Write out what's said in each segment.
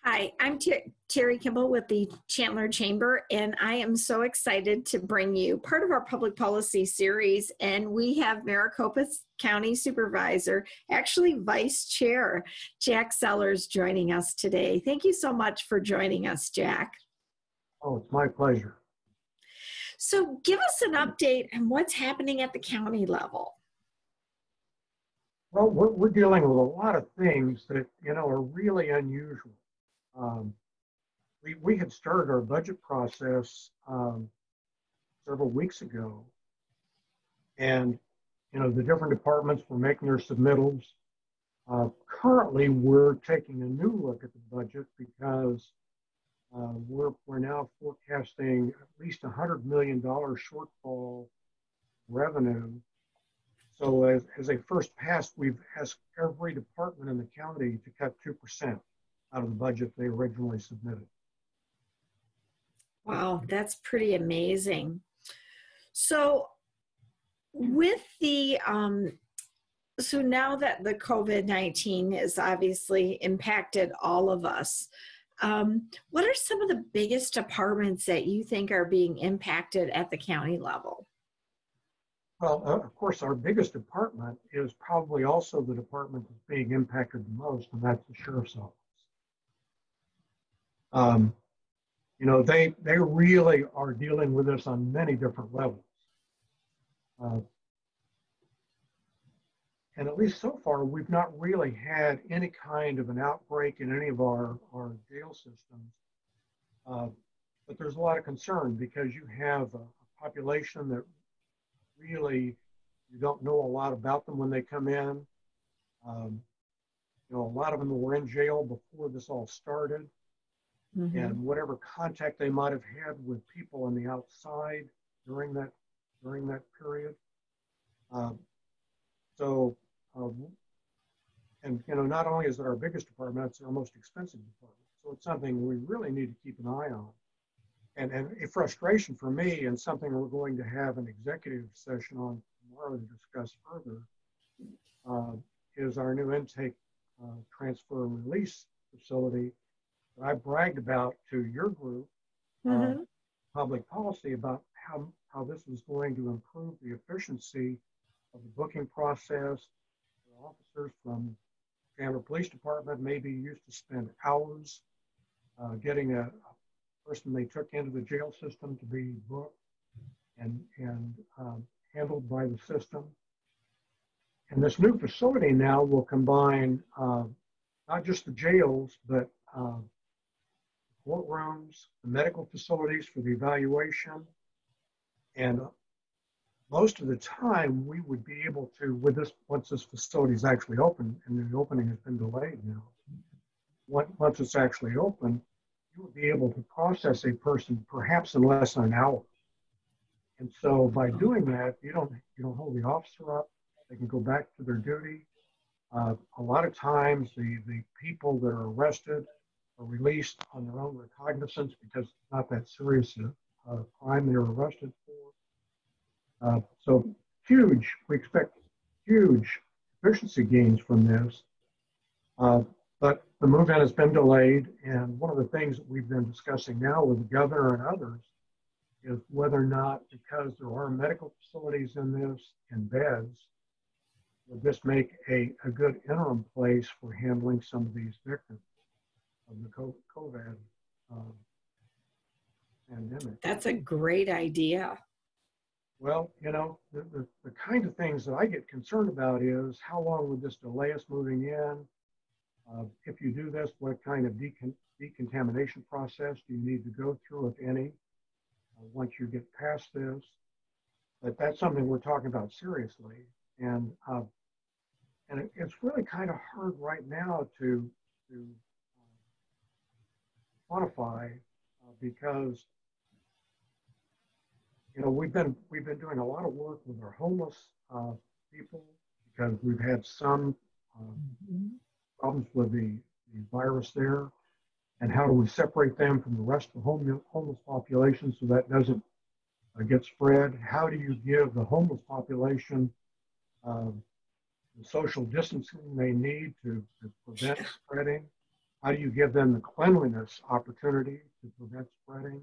Hi, I'm Terri Kimble with the Chandler Chamber, and I am so excited to bring you part of our public policy series. And we have Maricopa County Supervisor, actually Vice Chair, Jack Sellers, joining us today. Thank you so much for joining us, Jack. Oh, it's my pleasure. So, give us an update on what's happening at the county level. Well, we're dealing with a lot of things that, are really unusual. Um, we had started our budget process several weeks ago, and, the different departments were making their submittals. Currently, we're taking a new look at the budget because we're now forecasting at least $100 million shortfall revenue. So as a first pass, we've asked every department in the county to cut 2% out of the budget they originally submitted. Wow, that's pretty amazing. So with the so now that the COVID-19 has obviously impacted all of us, what are some of the biggest departments that you think are being impacted at the county level? Well, of course, our biggest department is probably also the department that's being impacted the most, and that's the sheriff's office. They really are dealing with this on many different levels. And at least so far, we've not really had any kind of an outbreak in any of our jail systems. But there's a lot of concern because you have a population that really, you don't know a lot about them when they come in. A lot of them were in jail before this all started. Mm-hmm. And whatever contact they might have had with people on the outside during that period. Not only is it our biggest department, it's our most expensive department. So it's something we really need to keep an eye on. And a frustration for me, and something we're going to have an executive session on tomorrow to discuss further, is our new intake transfer and release facility that I bragged about to your group, mm-hmm. Public policy, about how this is going to improve the efficiency of the booking process. The officers from Chandler Police Department maybe used to spend hours getting a person they took into the jail system to be booked and handled by the system. And this new facility now will combine not just the jails, but courtrooms, the medical facilities for the evaluation. And most of the time we would be able to, once this facility is actually open, and the opening has been delayed now, once it's actually open, you would be able to process a person perhaps in less than an hour. And so by doing that, you don't hold the officer up. They can go back to their duty. A lot of times the people that are arrested are released on their own recognizance because it's not that serious a crime they were arrested for. So we expect huge efficiency gains from this. But the move-in has been delayed, and one of the things that we've been discussing now with the governor and others is whether or not, because there are medical facilities in this and beds, would this make a good interim place for handling some of these victims of the COVID pandemic. That's a great idea. Well, the kind of things that I get concerned about is how long would this delay us moving in? If you do this, what kind of decontamination process do you need to go through, if any, once you get past this? But that's something we're talking about seriously. And it's really kind of hard right now to quantify because we've been doing a lot of work with our homeless people because we've had some problems with the virus there, and how do we separate them from the rest of the homeless population so that doesn't get spread? How do you give the homeless population the social distancing they need to prevent spreading? How do you give them the cleanliness opportunity to prevent spreading?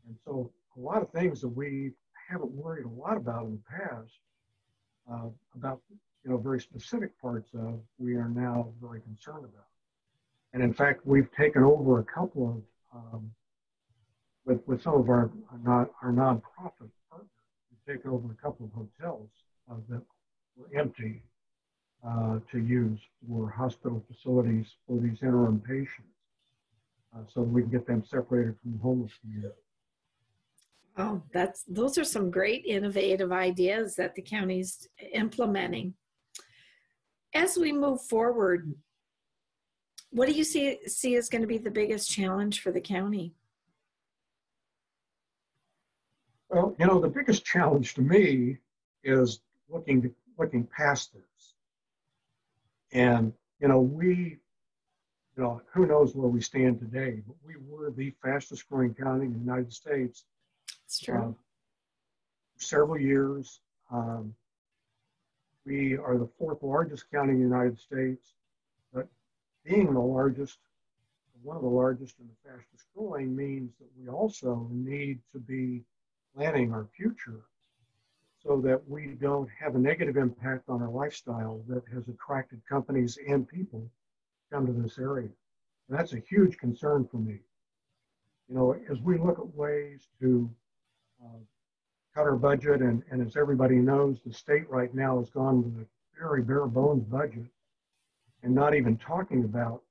And so a lot of things that we haven't worried a lot about in the past, about very specific parts of, we are now very concerned about. And in fact, we've taken over a couple of, with some of our nonprofit partners, we've taken over a couple of hotels that were empty to use for hospital facilities for these interim patients, so we can get them separated from the homeless community. Oh, those are some great innovative ideas that the county's implementing. As we move forward, what do you see as going to be the biggest challenge for the county? Well, the biggest challenge to me is looking past this. And, who knows where we stand today, but we were the fastest growing county in the United States. It's true. For several years. We are the fourth largest county in the United States, but being the largest, one of the largest and the fastest growing, means that we also need to be planning our future so that we don't have a negative impact on our lifestyle that has attracted companies and people to come to this area. And that's a huge concern for me. As we look at ways to cut our budget, and as everybody knows, the state right now has gone with a very bare bones budget and not even talking about,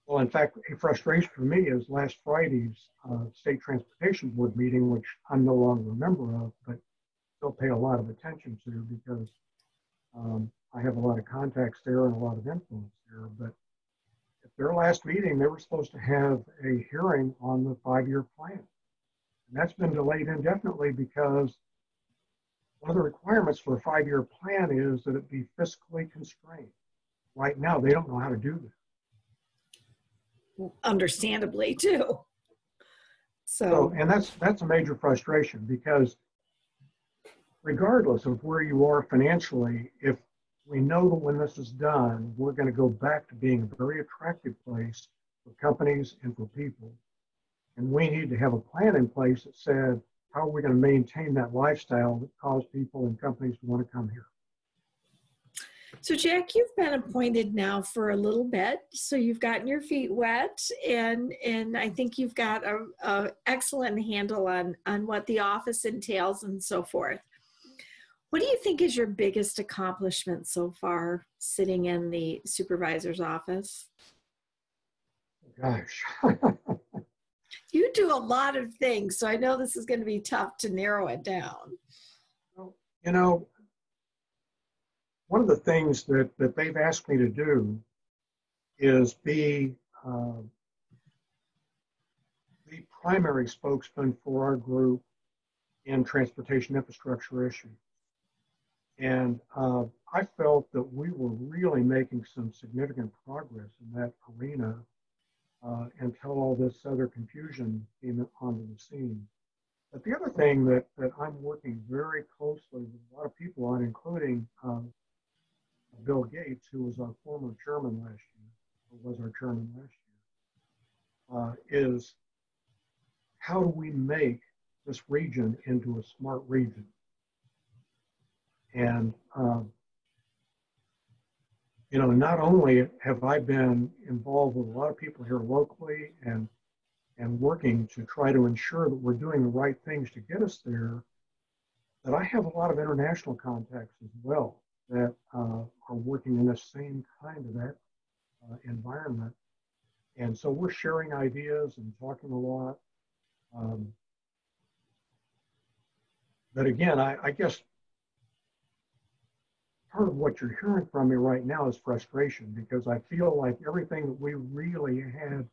well, in fact, a frustration for me is last Friday's State Transportation Board meeting, which I'm no longer a member of, but still pay a lot of attention to because I have a lot of contacts there and a lot of influence there. But at their last meeting, they were supposed to have a hearing on the 5-year plan. And that's been delayed indefinitely because one of the requirements for a 5-year plan is that it be fiscally constrained. Right now, they don't know how to do that. Understandably, too. So and that's a major frustration because regardless of where you are financially, if we know that when this is done, we're going to go back to being a very attractive place for companies and for people. And we need to have a plan in place that said, how are we going to maintain that lifestyle that caused people and companies to want to come here? So Jack, you've been appointed now for a little bit, so you've gotten your feet wet, and I think you've got a excellent handle on what the office entails and so forth. What do you think is your biggest accomplishment so far sitting in the supervisor's office? Gosh. You do a lot of things, so I know this is going to be tough to narrow it down. Well, one of the things that they've asked me to do is be the primary spokesman for our group in transportation infrastructure issues. And I felt that we were really making some significant progress in that arena until all this other confusion came onto the scene. But the other thing that I'm working very closely with a lot of people on, including Bill Gates, who was our former chairman last year, or was our chairman last year, is how do we make this region into a smart region? And, not only have I been involved with a lot of people here locally and working to try to ensure that we're doing the right things to get us there, that I have a lot of international contacts as well that are working in the same kind of that environment. And so we're sharing ideas and talking a lot. But again, I guess part of what you're hearing from me right now is frustration, because I feel like everything that we really had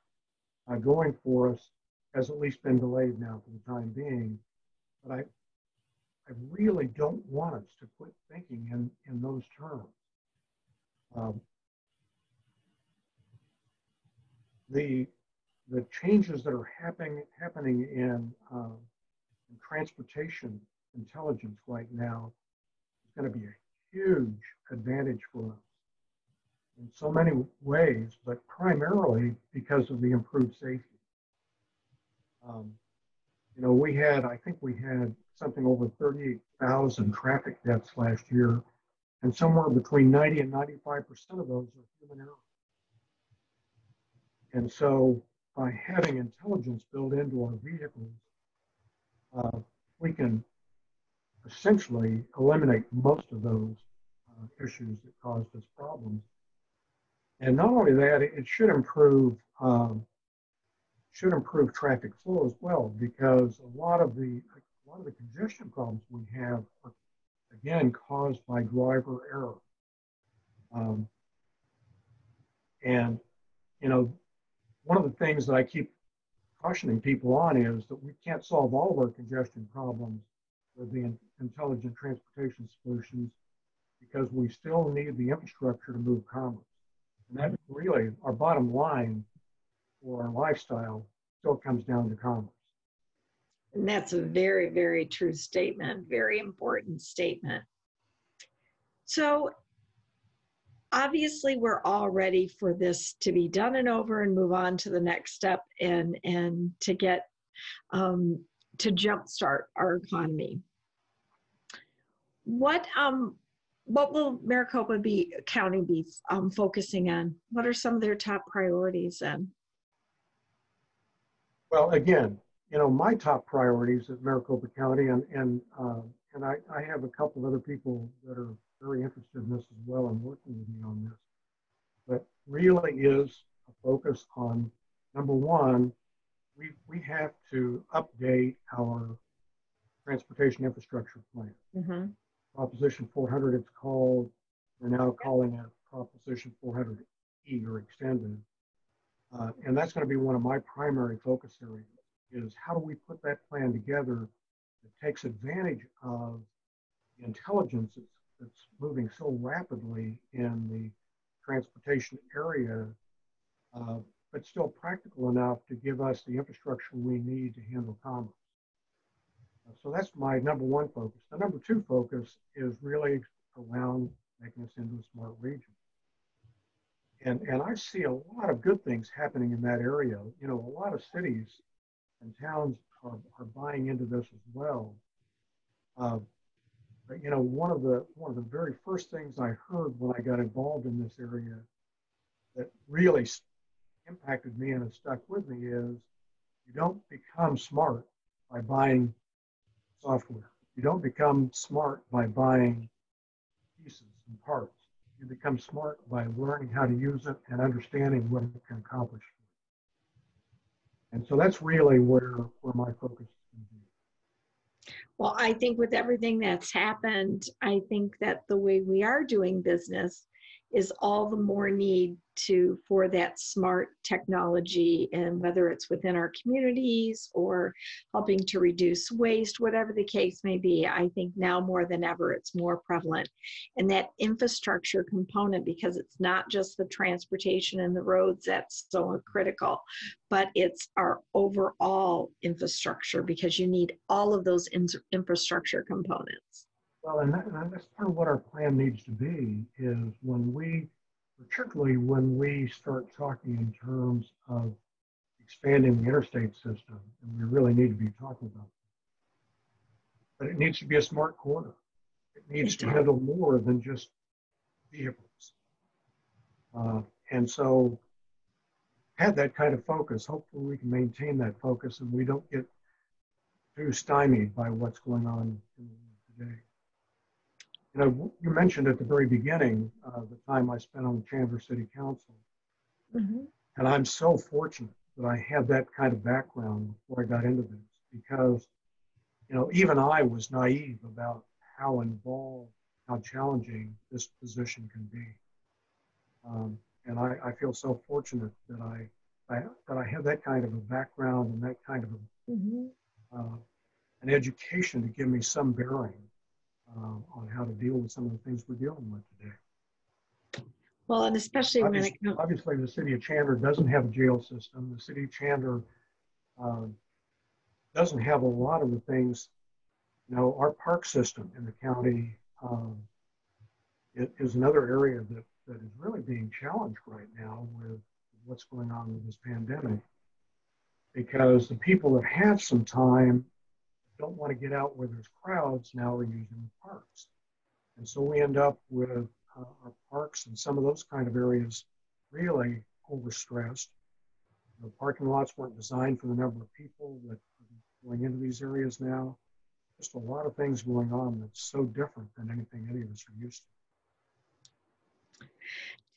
going for us has at least been delayed now for the time being. But I really don't want us to quit thinking in those terms. The changes that are happening in transportation intelligence right now is going to be a huge advantage for us. in so many ways, but primarily because of the improved safety. Um, I think we had something over 38,000 traffic deaths last year, and somewhere between 90 and 95% of those are human error. And so by having intelligence built into our vehicles, we can essentially eliminate most of those issues that caused us problems. And not only that, it should improve traffic flow as well, because a lot of the congestion problems we have are again caused by driver error. And one of the things that I keep cautioning people on is that we can't solve all of our congestion problems with the intelligent transportation solutions, because we still need the infrastructure to move commerce. And that really, our bottom line for our lifestyle still comes down to commerce. And that's a very, very true statement, very important statement. So obviously we're all ready for this to be done and over and move on to the next step and to get to jumpstart our economy. What will Maricopa County be focusing on? What are some of their top priorities then? Well, again, my top priorities at Maricopa County, and I have a couple of other people that are very interested in this as well and working with me on this, but really is a focus on, number one, we have to update our transportation infrastructure plan. Mm-hmm. Proposition 400, it's called. We're now calling it Proposition 400E, or extended. And that's going to be one of my primary focus areas, is how do we put that plan together that takes advantage of the intelligence that's moving so rapidly in the transportation area, but still practical enough to give us the infrastructure we need to handle commerce. So that's my number one focus. The number two focus is really around making us into a smart region. And I see a lot of good things happening in that area. A lot of cities and towns are buying into this as well. But one of the very first things I heard when I got involved in this area that really impacted me and has stuck with me is, you don't become smart by buying software. You don't become smart by buying pieces and parts. You become smart by learning how to use it and understanding what it can accomplish. And so that's really where my focus is going to be. Well, I think with everything that's happened, I think that the way we are doing business is all the more need for that smart technology, and whether it's within our communities or helping to reduce waste, whatever the case may be, I think now more than ever it's more prevalent. And that infrastructure component, because it's not just the transportation and the roads that's so critical, but it's our overall infrastructure, because you need all of those infrastructure components. Well, and that's part of what our plan needs to be, is particularly when we start talking in terms of expanding the interstate system, and we really need to be talking about that. But it needs to be a smart corridor. It needs to handle more than just vehicles. And so have that kind of focus. Hopefully we can maintain that focus and we don't get too stymied by what's going on today. You mentioned at the very beginning the time I spent on the Chandler City Council. Mm-hmm. And I'm so fortunate that I had that kind of background before I got into this, because, even I was naive about how involved, how challenging this position can be. And I feel so fortunate that I had that kind of a background and that kind of an education to give me some bearing on how to deal with some of the things we're dealing with today. Well, and especially obviously the city of Chandler doesn't have a jail system. The city of Chandler doesn't have a lot of the things. Our park system in the county is another area that is really being challenged right now with what's going on with this pandemic, because the people that have some time don't want to get out where there's crowds, now are using the parks. And so we end up with our parks and some of those kind of areas really overstressed. The parking lots weren't designed for the number of people that are going into these areas now. Just a lot of things going on that's so different than anything any of us are used to.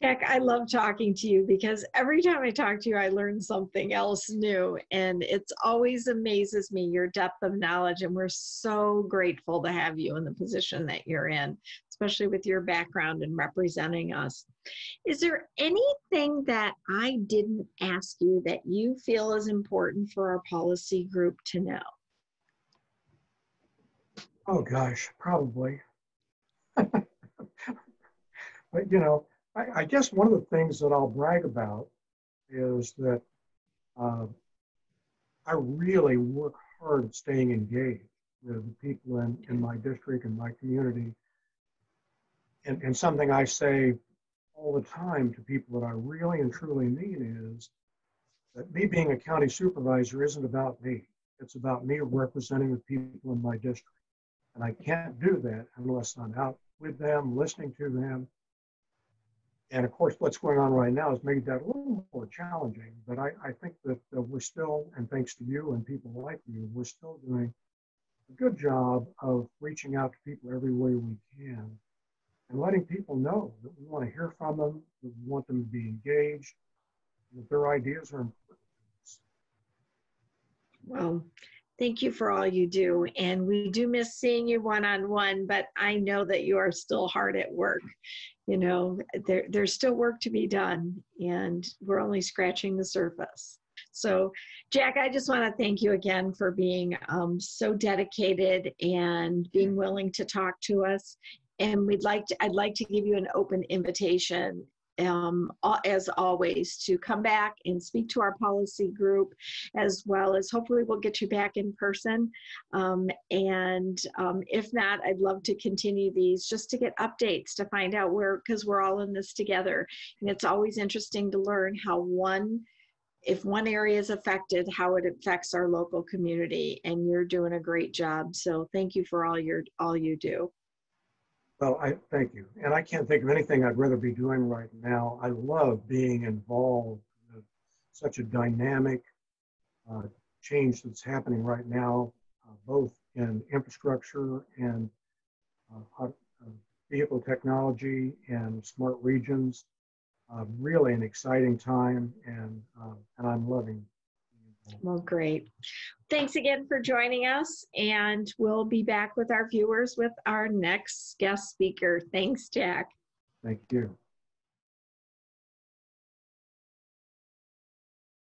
Jack, I love talking to you because every time I talk to you, I learn something else new. And it's always amazes me, your depth of knowledge. And we're so grateful to have you in the position that you're in, especially with your background and representing us. Is there anything that I didn't ask you that you feel is important for our policy group to know? Oh gosh, probably. But you know, I guess one of the things that I'll brag about is that I really work hard at staying engaged with the people in my district and my community. And something I say all the time to people that I really and truly mean is that me being a county supervisor isn't about me. It's about me representing the people in my district. And I can't do that unless I'm out with them, listening to them. And of course, what's going on right now has made that a little more challenging. But I think that we're still, and thanks to you and people like you, we're still doing a good job of reaching out to people every way we can and letting people know that we want to hear from them, that we want them to be engaged, and that their ideas are important to us. Well, thank you for all you do. And we do miss seeing you one-on-one, but I know that you are still hard at work. You know, there's still work to be done, and we're only scratching the surface. So, Jack, I just want to thank you again for being so dedicated and being willing to talk to us. And I'd like to give you an open invitation, as always, to come back and speak to our policy group, as well as hopefully we'll get you back in person. If not, I'd love to continue these just to get updates to find out because we're all in this together. And it's always interesting to learn how if one area is affected, how it affects our local community. And you're doing a great job. So thank you for all you do. Well, I thank you. And I can't think of anything I'd rather be doing right now. I love being involved in such a dynamic change that's happening right now, both in infrastructure and vehicle technology and smart regions. Really an exciting time, and I'm loving it. Well, great. Thanks again for joining us, and we'll be back with our viewers with our next guest speaker. Thanks, Jack. Thank you.